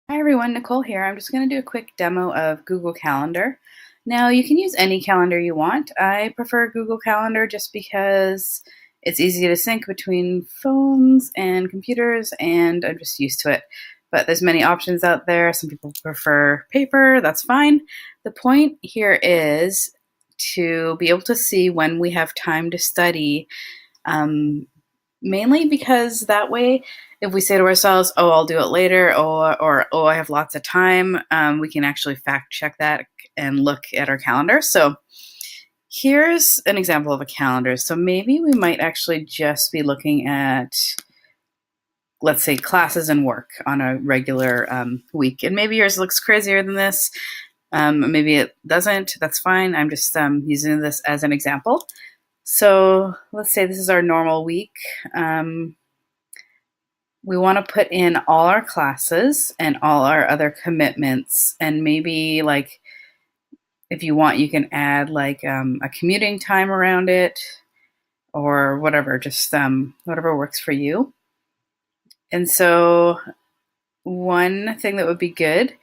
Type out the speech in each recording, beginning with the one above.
Hi everyone, Nicole here. I'm just going to do a quick demo of Google Calendar. Now, you can use any calendar you want. I prefer Google Calendar just because it's easy to sync between phones and computers, and I'm just used to it. But there's many options out there. Some people prefer paper, that's fine. The point here is to be able to see when we have time to study, um, mainly because that way, if we say to ourselves, "Oh, I'll do it later," or "Oh, I have lots of time," we can actually fact check that and look at our calendar. So here's an example of a calendar. So maybe we might actually just be looking at, let's say, classes and work on a regular week. And maybe yours looks crazier than this. Maybe it doesn't. That's fine. I'm just using this as an example. So let's say this is our normal week. We want to put in all our classes and all our other commitments, and maybe, like, if you want, you can add like a commuting time around it or whatever, just whatever works for you. And so one thing that would be good,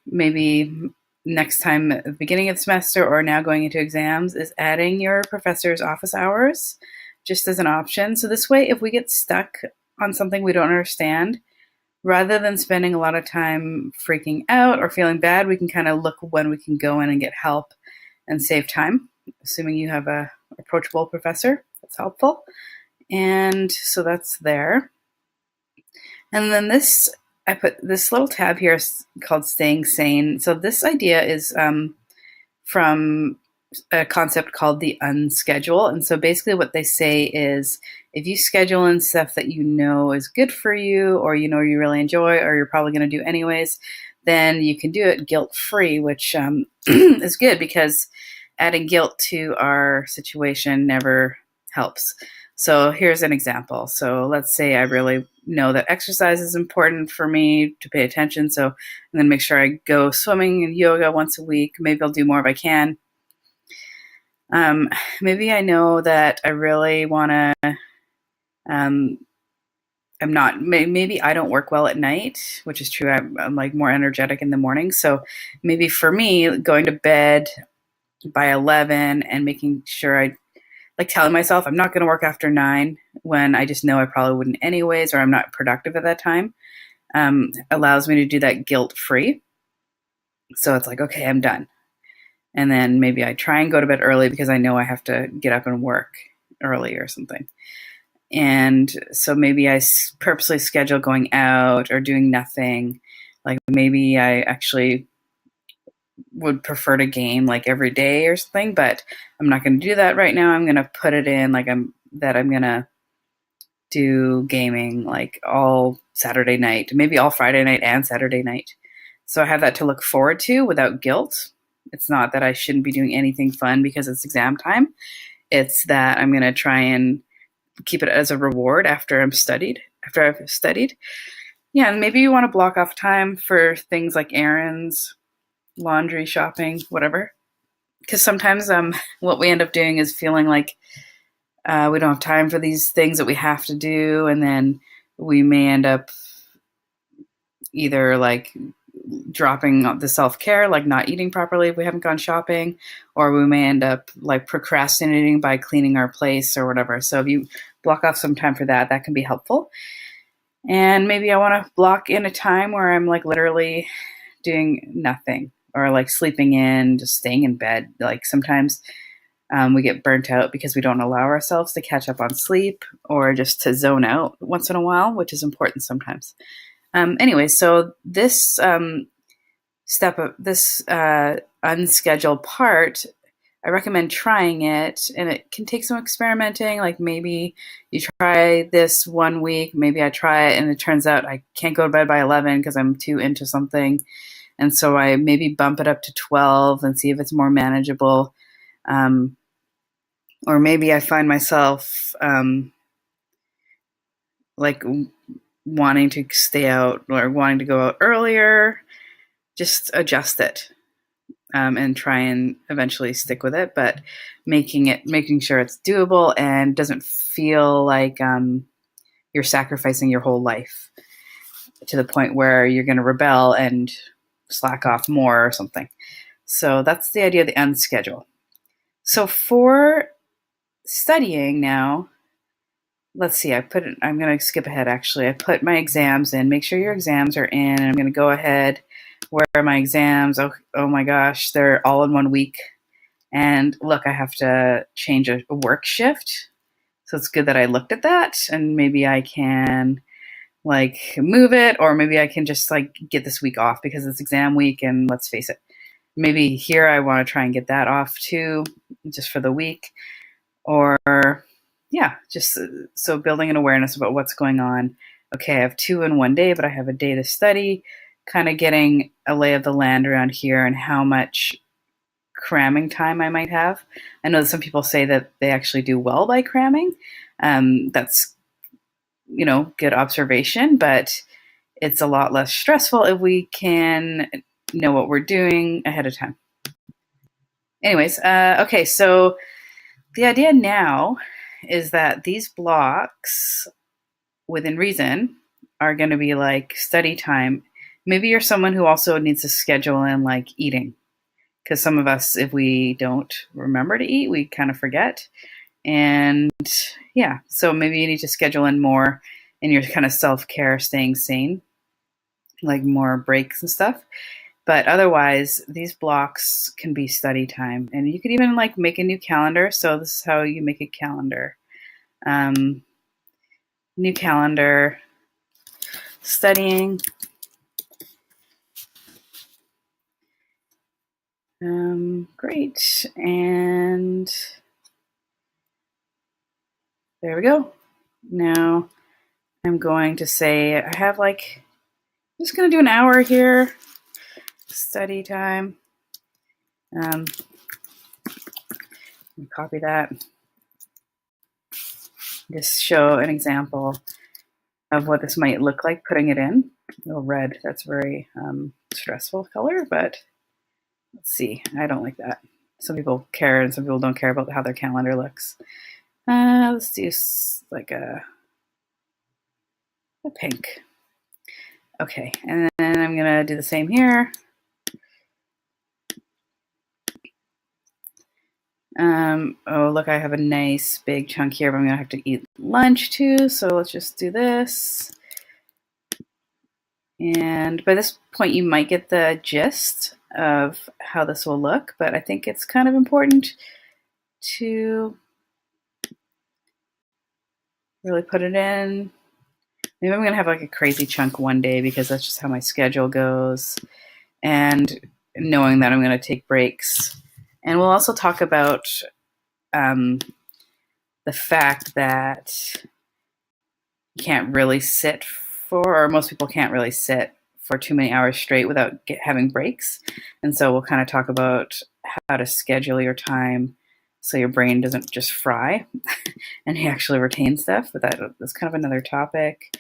maybe next time at the beginning of the semester or now going into exams, is adding your professor's office hours just as an option. So this way, if we get stuck on something we don't understand, rather than spending a lot of time freaking out or feeling bad, we can kind of look when we can go in and get help and save time, assuming you have a approachable professor. That's helpful. And so that's there. And then this, I put this little tab here called Staying Sane. So this idea is from a concept called the unschedule. And so basically what they say is, if you schedule in stuff that you know is good for you, or you know you really enjoy, or you're probably going to do anyways, then you can do it guilt-free, which is good, because adding guilt to our situation never helps. So here's an example. So let's say I really know that exercise is important for me to pay attention. So I'm going to make sure I go swimming and yoga once a week. Maybe I'll do more if I can. Maybe I know that I really want to, I'm not, maybe I don't work well at night, which is true. I'm like more energetic in the morning. So maybe for me, going to bed by 11 and making sure I, like, telling myself I'm not going to work after 9 when I just know I probably wouldn't anyways, or I'm not productive at that time, allows me to do that guilt free. So it's like, okay, I'm done. And then maybe I try and go to bed early because I know I have to get up and work early or something. And so maybe I purposely schedule going out or doing nothing. Like maybe I actually would prefer to game like every day or something, but I'm not going to do that right now. I'm going to put it in like I'm going to do gaming like all Saturday night, maybe all Friday night and Saturday night. So I have that to look forward to without guilt. It's not that I shouldn't be doing anything fun because it's exam time. It's that I'm going to try and keep it as a reward after I've studied. Yeah, and maybe you want to block off time for things like errands, laundry, shopping, whatever. Because sometimes what we end up doing is feeling like we don't have time for these things that we have to do, and then we may end up either like dropping the self-care, like not eating properly if we haven't gone shopping, or we may end up like procrastinating by cleaning our place or whatever. So if you block off some time for that, that can be helpful. And maybe I want to block in a time where I'm like literally doing nothing, or like sleeping in, just staying in bed. Like sometimes we get burnt out because we don't allow ourselves to catch up on sleep, or just to zone out once in a while, which is important sometimes. Anyway, so this step of this unscheduled part, I recommend trying it, and it can take some experimenting. Like maybe you try this one week, maybe I try it, and it turns out I can't go to bed by 11 because I'm too into something. And so I maybe bump it up to 12 and see if it's more manageable. Or maybe I find myself like wanting to stay out or wanting to go out earlier. Just adjust it. And try and eventually stick with it, but making sure it's doable and doesn't feel like you're sacrificing your whole life. to the point where you're going to rebel and slack off more or something. So that's the idea of the unschedule. So for studying now, let's see, I'm going to skip ahead actually. I put my exams in. Make sure your exams are in. And I'm going to go ahead. Where are my exams? Oh my gosh, they're all in 1 week. And look, I have to change a work shift. So it's good that I looked at that, and maybe I can like move it, or maybe I can just like get this week off because it's exam week. And let's face it, maybe here I want to try and get that off too, just for the week. Or yeah, just so building an awareness about what's going on. Okay, I have 2 in 1 day, but I have a day to study, kind of getting a lay of the land around here and how much cramming time I might have. I know that some people say that they actually do well by cramming. That's, good observation, but it's a lot less stressful if we can know what we're doing ahead of time. Anyways, okay, so the idea now is that these blocks within reason are going to be like study time. Maybe you're someone who also needs to schedule in like eating, because some of us, if we don't remember to eat, we kind of forget. And yeah, so maybe you need to schedule in more in your kind of self-care, staying sane, like more breaks and stuff. But otherwise, these blocks can be study time. And you could even like make a new calendar. So this is how you make a calendar. New calendar, studying. Great. And there we go. Now I'm going to say I have I'm just going to do an hour here. Study time. Copy that. Just show an example of what this might look like, putting it in. Oh, red, that's very stressful color, but let's see. I don't like that. Some people care and some people don't care about how their calendar looks. Let's do like a pink. Okay, and then I'm gonna do the same here. Oh, look, I have a nice big chunk here, but I'm gonna have to eat lunch too, so let's just do this. And by this point, you might get the gist of how this will look, but I think it's kind of important to really put it in. Maybe I'm gonna have like a crazy chunk one day because that's just how my schedule goes, and knowing that I'm gonna take breaks. And we'll also talk about the fact that you can't really sit or most people can't really sit for too many hours straight without having breaks. And so we'll kind of talk about how to schedule your time so your brain doesn't just fry and you actually retain stuff. But that's kind of another topic.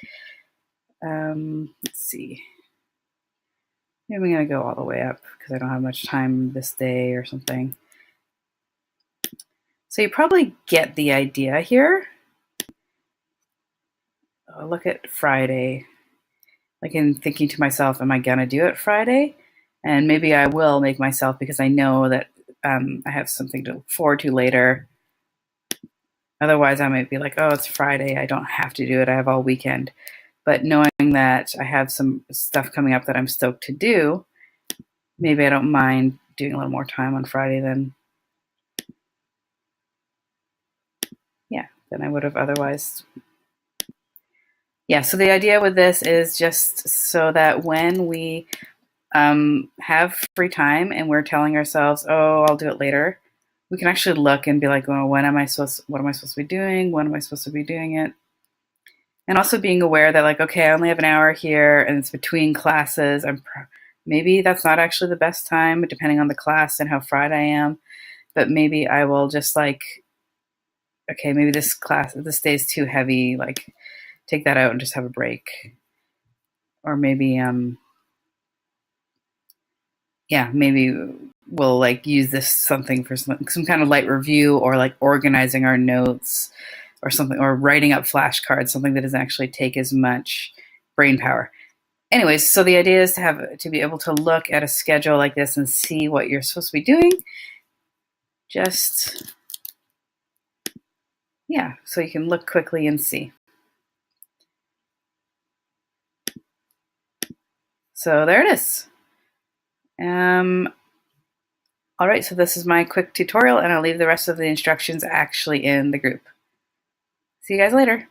Let's see. Maybe I'm going to go all the way up because I don't have much time this day or something. So you probably get the idea here. Oh, look at Friday. Like in thinking to myself, am I going to do it Friday? And maybe I will make myself because I know that I have something to look forward to later. Otherwise, I might be like, oh, it's Friday. I don't have to do it. I have all weekend. But knowing that I have some stuff coming up that I'm stoked to do, maybe I don't mind doing a little more time on Friday than I would have otherwise. Yeah, so the idea with this is just so that when we have free time and we're telling ourselves, oh, I'll do it later, we can actually look and be like, oh, what am I supposed to be doing? When am I supposed to be doing it? And also being aware that like, okay, I only have an hour here and it's between classes. Maybe that's not actually the best time, depending on the class and how fried I am. But maybe I will just like, okay, maybe this day is too heavy, like take that out and just have a break. Or maybe, maybe we'll like use this something for some kind of light review or like organizing our notes or something, or writing up flashcards, something that doesn't actually take as much brain power. anyways, so the idea is to be able to look at a schedule like this and see what you're supposed to be doing. Just, yeah, so you can look quickly and see. So there it is. All right, so this is my quick tutorial, and I'll leave the rest of the instructions actually in the group. See you guys later.